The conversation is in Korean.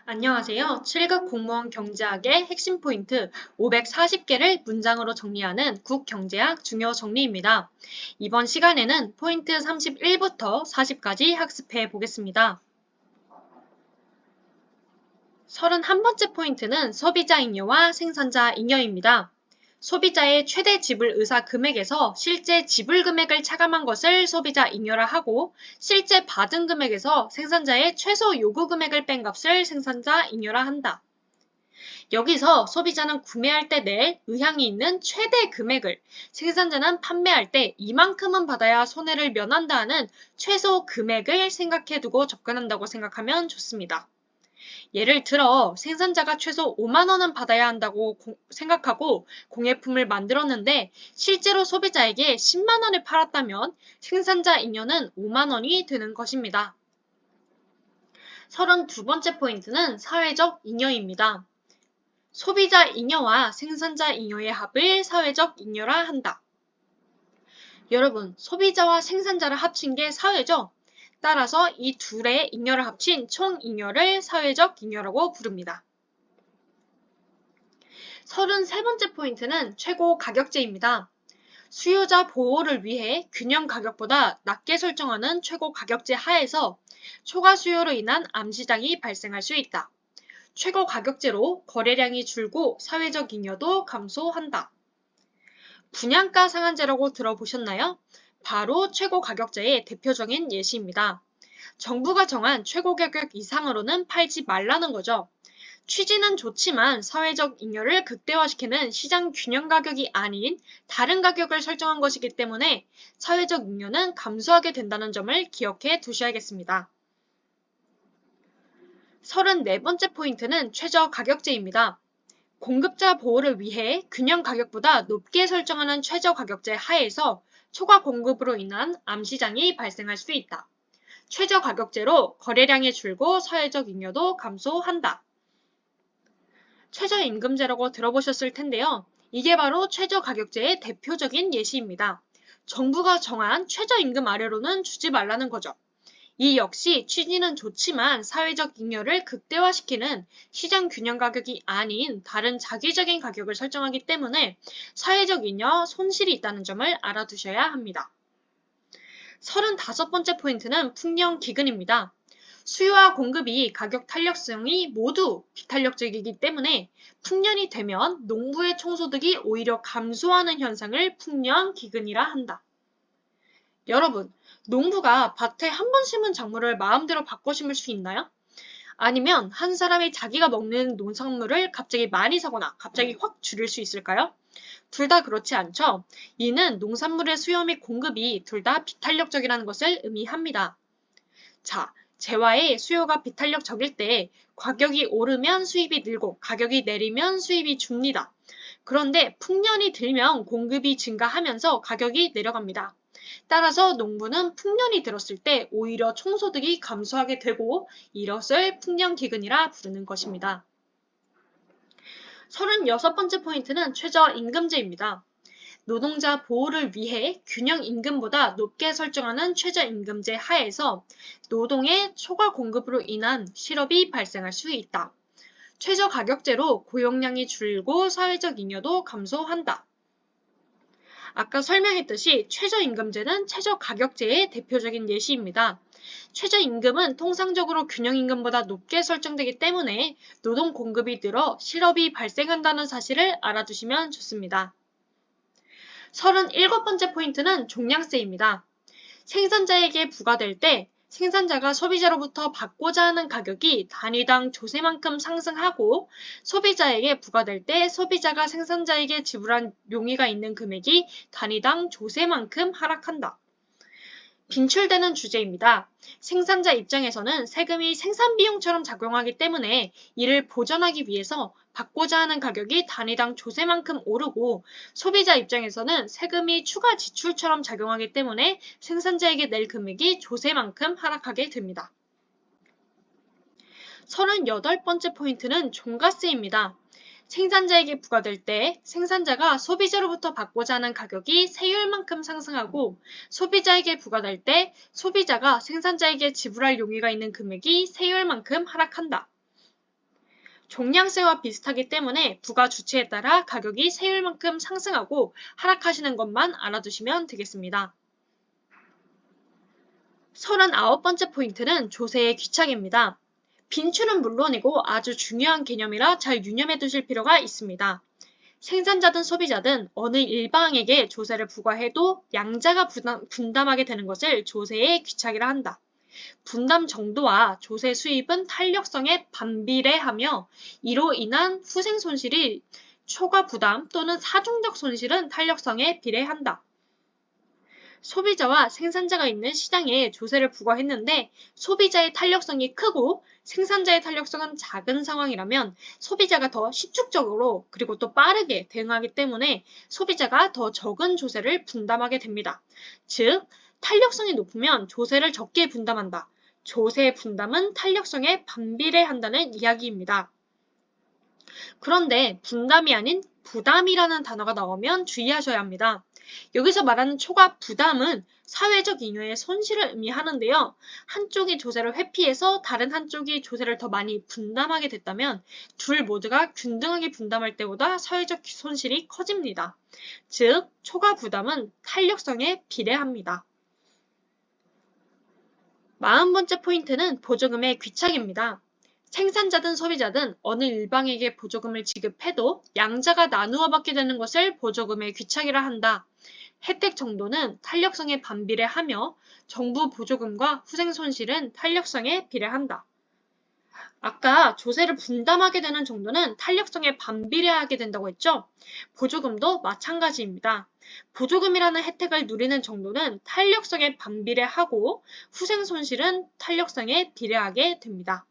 안녕하세요. 7급 공무원 경제학의 핵심 포인트 540개를 문장으로 정리하는 국경제학 중요 정리입니다. 이번 시간에는 포인트 31부터 40까지 학습해 보겠습니다. 31번째 포인트는 소비자 잉여와 생산자 잉여입니다. 소비자의 최대 지불 의사 금액에서 실제 지불 금액을 차감한 것을 소비자 잉여라 하고, 실제 받은 금액에서 생산자의 최소 요구 금액을 뺀 값을 생산자 잉여라 한다. 여기서 소비자는 구매할 때 낼 의향이 있는 최대 금액을, 생산자는 판매할 때 이만큼은 받아야 손해를 면한다는 최소 금액을 생각해 두고 접근한다고 생각하면 좋습니다. 예를 들어 생산자가 최소 5만 원은 받아야 한다고 생각하고 공예품을 만들었는데 실제로 소비자에게 10만 원에 팔았다면 생산자 잉여는 5만 원이 되는 것입니다. 32번째 포인트는 사회적 잉여입니다. 소비자 잉여와 생산자 잉여의 합을 사회적 잉여라 한다. 여러분, 소비자와 생산자를 합친 게 사회죠? 따라서 이 둘의 잉여를 합친 총 잉여를 사회적 잉여라고 부릅니다. 33번째 포인트는 최고 가격제입니다. 수요자 보호를 위해 균형 가격보다 낮게 설정하는 최고 가격제 하에서 초과 수요로 인한 암시장이 발생할 수 있다. 최고 가격제로 거래량이 줄고 사회적 잉여도 감소한다. 분양가 상한제라고 들어보셨나요? 바로 최고 가격제의 대표적인 예시입니다. 정부가 정한 최고 가격 이상으로는 팔지 말라는 거죠. 취지는 좋지만 사회적 잉여를 극대화시키는 시장 균형 가격이 아닌 다른 가격을 설정한 것이기 때문에 사회적 잉여는 감소하게 된다는 점을 기억해 두셔야겠습니다. 34번째 포인트는 최저 가격제입니다. 공급자 보호를 위해 균형 가격보다 높게 설정하는 최저 가격제 하에서 초과 공급으로 인한 암시장이 발생할 수 있다. 최저 가격제로 거래량이 줄고 사회적 잉여도 감소한다. 최저임금제라고 들어보셨을 텐데요. 이게 바로 최저가격제의 대표적인 예시입니다. 정부가 정한 최저임금 아래로는 주지 말라는 거죠. 이 역시 취지는 좋지만 사회적 잉여를 극대화시키는 시장 균형 가격이 아닌 다른 자기적인 가격을 설정하기 때문에 사회적 잉여 손실이 있다는 점을 알아두셔야 합니다. 35번째 포인트는 풍년기근입니다. 수요와 공급이 가격 탄력성이 모두 비탄력적이기 때문에 풍년이 되면 농부의 총소득이 오히려 감소하는 현상을 풍년기근이라 한다. 여러분, 농부가 밭에 한 번 심은 작물을 마음대로 바꿔 심을 수 있나요? 아니면 한 사람이 자기가 먹는 농산물을 갑자기 많이 사거나 갑자기 확 줄일 수 있을까요? 둘 다 그렇지 않죠? 이는 농산물의 수요 및 공급이 둘 다 비탄력적이라는 것을 의미합니다. 자, 재화의 수요가 비탄력적일 때 가격이 오르면 수입이 늘고 가격이 내리면 수입이 줍니다. 그런데 풍년이 들면 공급이 증가하면서 가격이 내려갑니다. 따라서 농부는 풍년이 들었을 때 오히려 총소득이 감소하게 되고 이것을 풍년기근이라 부르는 것입니다. 36번째 포인트는 최저임금제입니다. 노동자 보호를 위해 균형 임금보다 높게 설정하는 최저임금제 하에서 노동의 초과 공급으로 인한 실업이 발생할 수 있다. 최저가격제로 고용량이 줄고 사회적 잉여도 감소한다. 아까 설명했듯이 최저임금제는 최저가격제의 대표적인 예시입니다. 최저임금은 통상적으로 균형임금보다 높게 설정되기 때문에 노동 공급이 늘어 실업이 발생한다는 사실을 알아두시면 좋습니다. 37번째 포인트는 종량세입니다. 생산자에게 부과될 때 생산자가 소비자로부터 받고자 하는 가격이 단위당 조세만큼 상승하고 소비자에게 부과될 때 소비자가 생산자에게 지불한 용의가 있는 금액이 단위당 조세만큼 하락한다. 빈출되는 주제입니다. 생산자 입장에서는 세금이 생산비용처럼 작용하기 때문에 이를 보전하기 위해서 받고자 하는 가격이 단위당 조세만큼 오르고 소비자 입장에서는 세금이 추가 지출처럼 작용하기 때문에 생산자에게 낼 금액이 조세만큼 하락하게 됩니다. 38번째 포인트는 종가세입니다. 생산자에게 부과될 때 생산자가 소비자로부터 받고자 하는 가격이 세율만큼 상승하고 소비자에게 부과될 때 소비자가 생산자에게 지불할 용의가 있는 금액이 세율만큼 하락한다. 종량세와 비슷하기 때문에 부가 주체에 따라 가격이 세율만큼 상승하고 하락하시는 것만 알아두시면 되겠습니다. 39번째 포인트는 조세의 귀착입니다. 빈출은 물론이고 아주 중요한 개념이라 잘 유념해 두실 필요가 있습니다. 생산자든 소비자든 어느 일방에게 조세를 부과해도 양자가 분담하게 되는 것을 조세의 귀착이라 한다. 분담 정도와 조세 수입은 탄력성에 반비례하며 이로 인한 후생 손실이 초과 부담 또는 사중적 손실은 탄력성에 비례한다. 소비자와 생산자가 있는 시장에 조세를 부과했는데 소비자의 탄력성이 크고 생산자의 탄력성은 작은 상황이라면 소비자가 더 시축적으로 그리고 또 빠르게 대응하기 때문에 소비자가 더 적은 조세를 분담하게 됩니다. 즉, 탄력성이 높으면 조세를 적게 분담한다. 조세 분담은 탄력성에 반비례한다는 이야기입니다. 그런데 분담이 아닌 부담이라는 단어가 나오면 주의하셔야 합니다. 여기서 말하는 초과 부담은 사회적 잉여의 손실을 의미하는데요. 한쪽이 조세를 회피해서 다른 한쪽이 조세를 더 많이 분담하게 됐다면 둘 모두가 균등하게 분담할 때보다 사회적 손실이 커집니다. 즉, 초과 부담은 탄력성에 비례합니다. 40번째 포인트는 보조금의 귀착입니다. 생산자든 소비자든 어느 일방에게 보조금을 지급해도 양자가 나누어 받게 되는 것을 보조금의 귀착이라 한다. 혜택 정도는 탄력성에 반비례하며 정부 보조금과 후생 손실은 탄력성에 비례한다. 아까 조세를 분담하게 되는 정도는 탄력성에 반비례하게 된다고 했죠? 보조금도 마찬가지입니다. 보조금이라는 혜택을 누리는 정도는 탄력성에 반비례하고 후생 손실은 탄력성에 비례하게 됩니다.